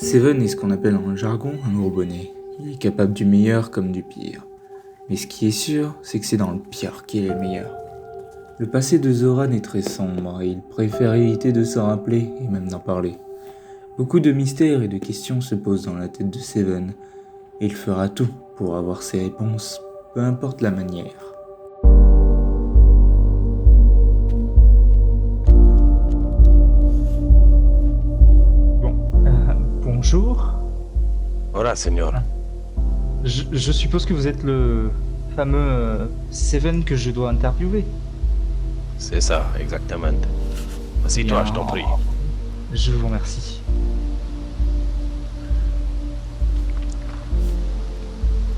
Seven est ce qu'on appelle dans le jargon un gros bonnet. Il est capable du meilleur comme du pire. Mais ce qui est sûr, c'est que c'est dans le pire qu'il est le meilleur. Le passé de Zoran est très sombre et il préfère éviter de s'en rappeler et même d'en parler. Beaucoup de mystères et de questions se posent dans la tête de Seven et il fera tout pour avoir ses réponses, peu importe la manière. Bonjour. Hola, señor. Je suppose que vous êtes le fameux Seven que je dois interviewer. C'est ça, exactement. Assieds-toi, Bien, je t'en prie. Je vous remercie.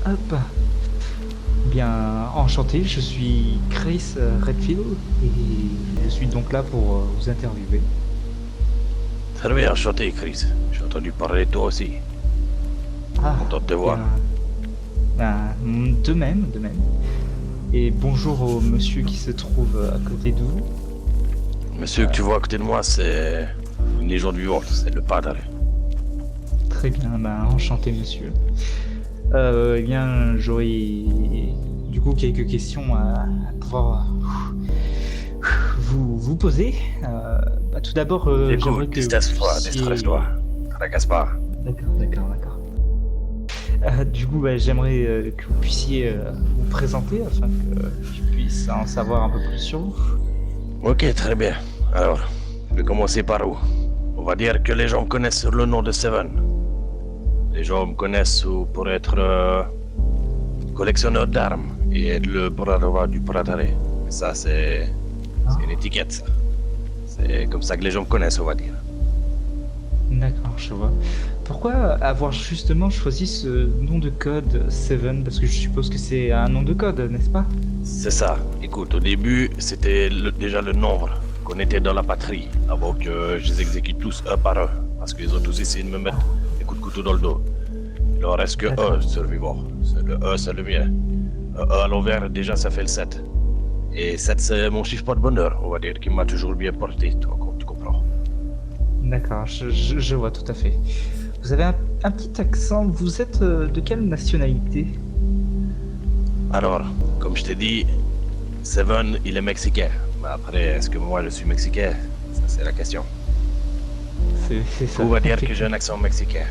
Hop. Bien, enchanté, je suis Chris Redfield et je suis donc là pour vous interviewer. Très bien, enchanté, Chris. J'ai entendu parler de toi aussi. Ah, Content de te voir. de même. Et bonjour au monsieur qui se trouve à côté de vous. Monsieur que tu vois à côté de moi, c'est une légende vivante, c'est le padre. Très bien, enchanté monsieur. Eh bien, j'aurais du coup quelques questions à pouvoir vous poser. Tout d'abord, j'aimerais Écoute, que déstresse-toi, vous puissiez- déstresse-toi. Tracasse pas. D'accord. Du coup, j'aimerais que vous puissiez vous présenter afin que je puisse en savoir un peu plus sur vous. Ok, très bien. Alors, je vais commencer par où? On va dire que les gens me connaissent sur le nom de Seven. Les gens me connaissent pour être collectionneur d'armes et être le bras droit du Pradare. Ça, c'est une étiquette, ça. C'est comme ça que les gens me connaissent, on va dire. D'accord, je vois. Pourquoi avoir justement choisi ce nom de code Seven? Parce que je suppose que c'est un nom de code, n'est-ce pas? C'est ça. Écoute, au début, c'était déjà le nombre qu'on était dans la patrie, avant que je les exécute tous un par un, parce qu'ils ont tous essayé de me mettre des coups de couteau dans le dos. Il en reste que D'accord. un survivant. Le 1, c'est le mien. Un 1 à l'envers, déjà, ça fait le 7. Et 7, c'est mon chiffre de bonheur, on va dire, qui m'a toujours bien porté, tu comprends. D'accord, je vois tout à fait. Vous avez un petit accent, vous êtes de quelle nationalité? Alors, comme je t'ai dit, Seven, il est mexicain. Mais après, est-ce que moi, je suis mexicain? Ça, c'est la question. C'est ça. On va dire que j'ai un accent mexicain.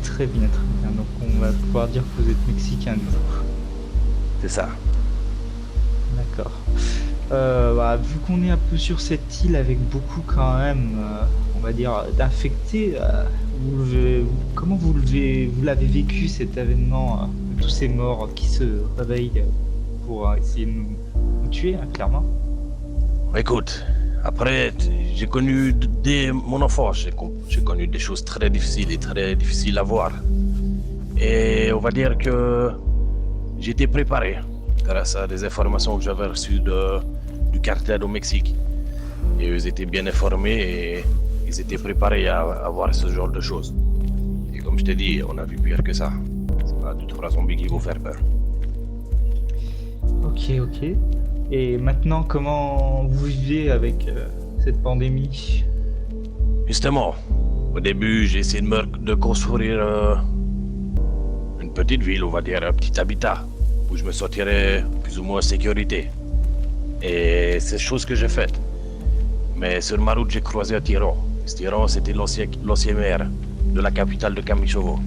Très bien. Donc on va pouvoir dire que vous êtes mexicain du coup. C'est ça. D'accord. Vu qu'on est un peu sur cette île avec beaucoup quand même, on va dire, d'infectés, comment vous l'avez vécu cet événement, de tous ces morts qui se réveillent pour essayer de nous tuer, hein, clairement? Écoute, après, j'ai connu dès mon enfance, j'ai connu des choses très difficiles et très difficiles à voir. Et on va dire que j'étais préparé grâce à des informations que j'avais reçues du cartel au Mexique. Et eux étaient bien informés et ils étaient préparés à voir ce genre de choses. Et comme je t'ai dit, on a vu pire que ça. C'est pas du tout la zombie qui vont faire peur. Ok. Et maintenant, comment vous vivez avec cette pandémie? Justement, au début, j'ai essayé de construire une petite ville, on va dire, un petit habitat, où je me sentirais plus ou moins en sécurité. Et c'est chose que j'ai faite. Mais sur ma route, j'ai croisé un tyran. Ce tyran, c'était l'ancien maire de la capitale de Kamichovo.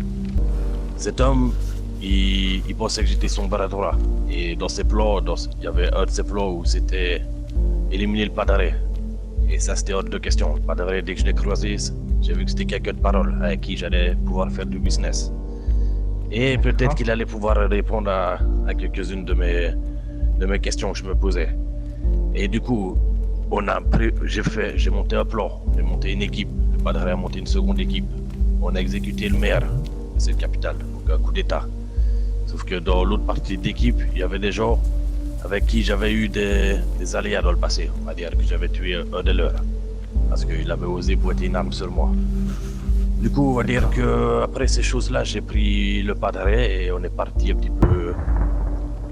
Cet homme, il pensait que j'étais son bras droit. Et dans ses plans, il y avait un de ses plans où c'était éliminer le Padare. Et ça, c'était hors de question. Le Padare, dès que je l'ai croisé, j'ai vu que c'était quelqu'un de parole avec qui j'allais pouvoir faire du business. Et peut-être qu'il allait pouvoir répondre à quelques-unes de mes questions que je me posais. Et du coup, j'ai monté un plan, j'ai monté une équipe. Le Padre a monté une seconde équipe. On a exécuté le maire de cette capitale, donc un coup d'état. Sauf que dans l'autre partie d'équipe, il y avait des gens avec qui j'avais eu des aléas dans le passé. On va dire que j'avais tué un des leurs, parce qu'il avait osé pointer une arme sur moi. Du coup, on va dire que après ces choses-là, j'ai pris le Padre et on est parti un petit peu,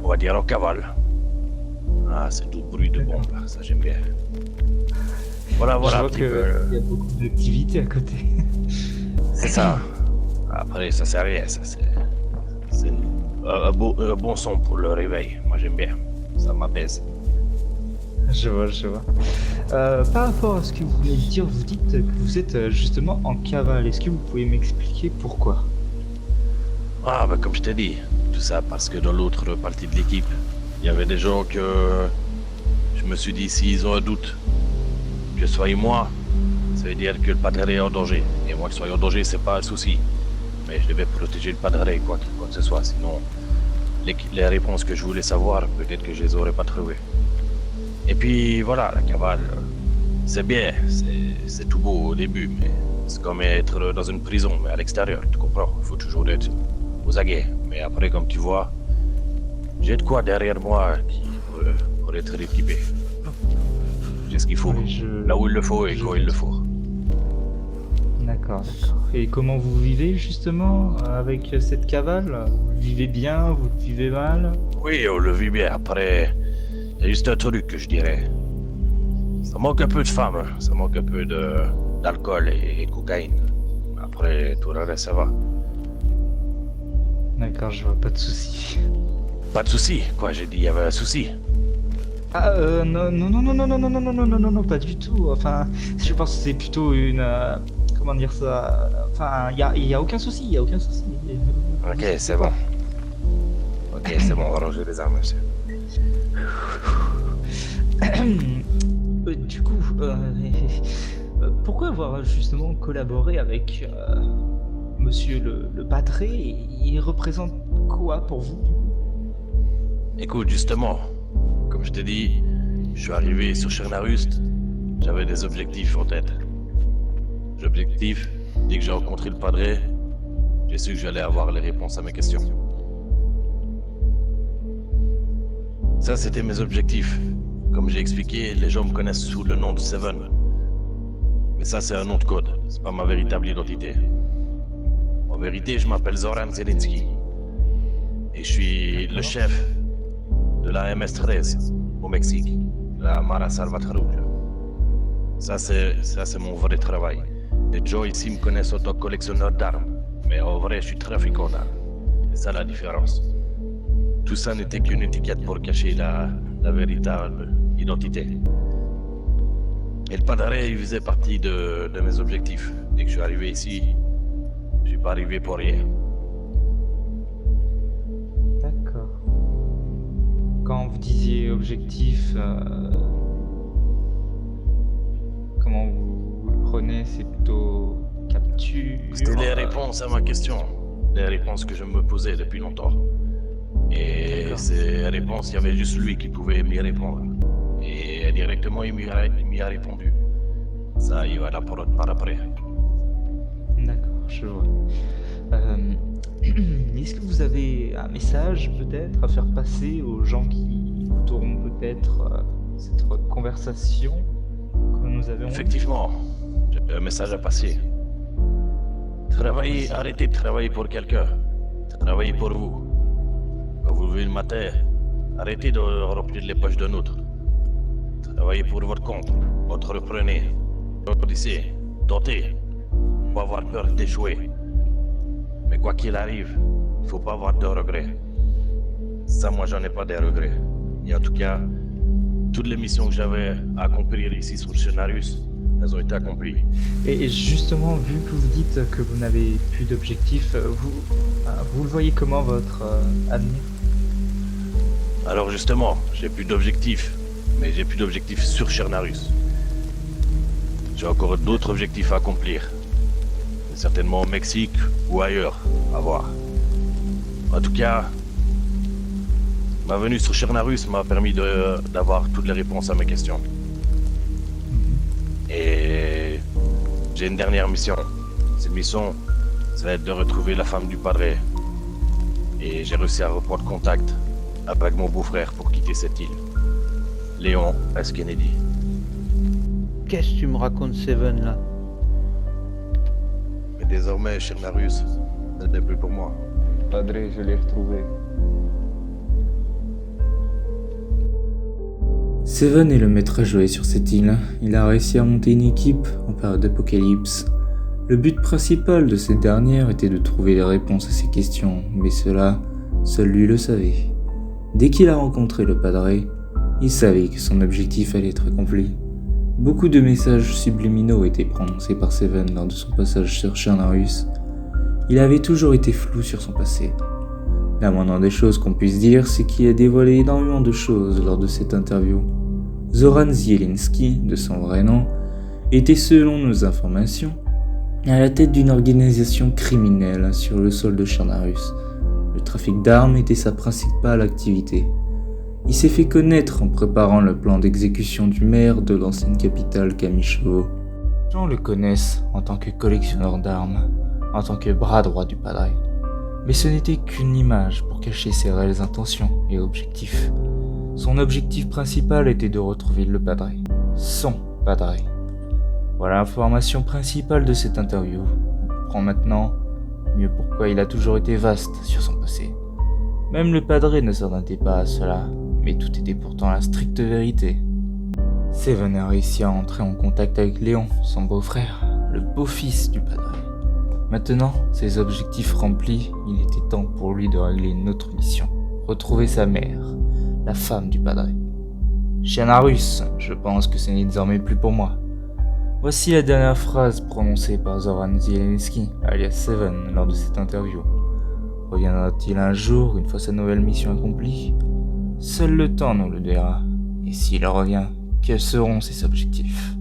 on va dire, en cavale. Ah, c'est tout bruit de bombe, là. Ça j'aime bien. Voilà, Je vois un petit peu. qu'il y a beaucoup d'activités à côté. C'est ça. Après, ça sert à rien, ça c'est un bon son pour le réveil. Moi, j'aime bien. Ça m'apaise. Je vois. Par rapport à ce que vous voulez dire, vous dites que vous êtes justement en cavale. Est-ce que vous pouvez m'expliquer pourquoi? Ah, bah, comme je t'ai dit, tout ça parce que dans l'autre partie de l'équipe, il y avait des gens que je me suis dit, s'ils ont un doute, que ce soit moi, ça veut dire que le padre est en danger. Et moi, que je sois en danger, c'est pas un souci. Mais je devais protéger le padre, quoi que ce soit. Sinon, les réponses que je voulais savoir, peut-être que je les aurais pas trouvées. Et puis voilà, la cavale, c'est bien, c'est tout beau au début, mais c'est comme être dans une prison, mais à l'extérieur, tu comprends? Il faut toujours être aux aguets. Mais après, comme tu vois, j'ai de quoi derrière moi pour être équipé. J'ai ce qu'il faut, là où il le faut et quand il le faut. D'accord. Et comment vous vivez justement avec cette cavale? Vous vivez bien, vous vivez mal? Oui, on le vit bien. Après, il y a juste un truc que je dirais. Ça manque un peu de femmes, ça manque un peu d'alcool et cocaïne. Après, tout le reste, ça va. D'accord, je vois, pas de soucis. Pas de souci, quoi, j'ai dit, il y avait un souci. Ah, non, pas du tout. Enfin, je pense que c'est plutôt une... comment dire ça? Enfin, il y a aucun souci, Ok, c'est bon. Ok, c'est bon, on va ranger les armes, monsieur. Du coup, pourquoi avoir justement collaboré avec monsieur le Padré? Il représente quoi pour vous? Écoute, justement, comme je t'ai dit, je suis arrivé sur Chernarust, j'avais des objectifs en tête. L'objectif, dès que j'ai rencontré le padré, j'ai su que j'allais avoir les réponses à mes questions. Ça, c'était mes objectifs. Comme j'ai expliqué, les gens me connaissent sous le nom de Seven. Mais ça, c'est un nom de code, c'est pas ma véritable identité. En vérité, je m'appelle Zoran Zelensky. Et je suis le chef de la MS-13 au Mexique, la Mara Salvatrucha. Ça, c'est mon vrai travail. Les gens ici me connaissent en tant que collectionneur d'armes, mais en vrai, je suis trafiquant d'armes. C'est ça la différence. Tout ça n'était qu'une étiquette pour cacher la véritable identité. Et le padre, il faisait partie de mes objectifs. Dès que je suis arrivé ici, je suis pas arrivé pour rien. D'accord. Quand vous disiez objectif, comment vous le prenez? C'est plutôt capture? C'était les réponses à ma question. Les réponses que je me posais depuis longtemps. Et ces réponses, il y avait juste lui qui pouvait m'y répondre. Et directement, il m'y a répondu. Ça, il va la parole par après. D'accord, je vois. Est-ce que vous avez un message peut-être à faire passer aux gens qui écouteront peut-être cette conversation que nous avons eue? Effectivement, j'ai un message à passer. Arrêtez de travailler pour quelqu'un. Travaillez pour vous. Quand vous levez le matin, arrêtez de remplir les poches d'un autre. Travaillez pour votre compte. Entreprenez. Grandissez. Tentez. Faut pas avoir peur d'échouer. Mais quoi qu'il arrive, il faut pas avoir de regrets. Ça, moi, j'en ai pas des regrets. Et en tout cas, toutes les missions que j'avais à accomplir ici sur Chernarus, elles ont été accomplies. Et justement, vu que vous dites que vous n'avez plus d'objectifs, vous le voyez comment votre avenir? Alors justement, j'ai plus d'objectifs, mais j'ai plus d'objectifs sur Chernarus. J'ai encore d'autres objectifs à accomplir. Certainement au Mexique ou ailleurs, à voir. En tout cas, ma venue sur Chernarus m'a permis d'avoir toutes les réponses à mes questions. Et j'ai une dernière mission. Cette mission, ça va être de retrouver la femme du padré. Et j'ai réussi à reprendre contact avec mon beau-frère pour quitter cette île. Léon S. Kennedy. Qu'est-ce que tu me racontes, Seven, là? Mais désormais, Chernarus, ce n'est plus pour moi. Padré, je l'ai retrouvé. Seven est le maître à jouer sur cette île. Il a réussi à monter une équipe en période d'apocalypse. Le but principal de cette dernière était de trouver les réponses à ses questions, mais cela, seul lui le savait. Dès qu'il a rencontré le padre, il savait que son objectif allait être accompli. Beaucoup de messages subliminaux étaient prononcés par Seven lors de son passage sur Chernarus. Il avait toujours été flou sur son passé. La moindre des choses qu'on puisse dire, c'est qu'il a dévoilé énormément de choses lors de cette interview. Zoran Zielinski, de son vrai nom, était selon nos informations à la tête d'une organisation criminelle sur le sol de Chernarus. Le trafic d'armes était sa principale activité. Il s'est fait connaître en préparant le plan d'exécution du maire de l'ancienne capitale Kamichovo. Les gens le connaissent en tant que collectionneur d'armes, en tant que bras droit du padre. Mais ce n'était qu'une image pour cacher ses réelles intentions et objectifs. Son objectif principal était de retrouver le padre, son padre. Voilà l'information principale de cette interview. On comprend maintenant mieux pourquoi il a toujours été vaste sur son passé. Même le padre ne s'attendait pas à cela, mais tout était pourtant la stricte vérité. Seven a réussi à entrer en contact avec Léon, son beau-frère, le beau-fils du padre. Maintenant, ses objectifs remplis, il était temps pour lui de régler une autre mission. Retrouver sa mère, la femme du padre. Chernarus, je pense que ce n'est désormais plus pour moi. Voici la dernière phrase prononcée par Zoran Zielinski, alias Seven, lors de cette interview. Reviendra-t-il un jour, une fois sa nouvelle mission accomplie ? Seul le temps nous le dira. Et s'il revient, quels seront ses objectifs ?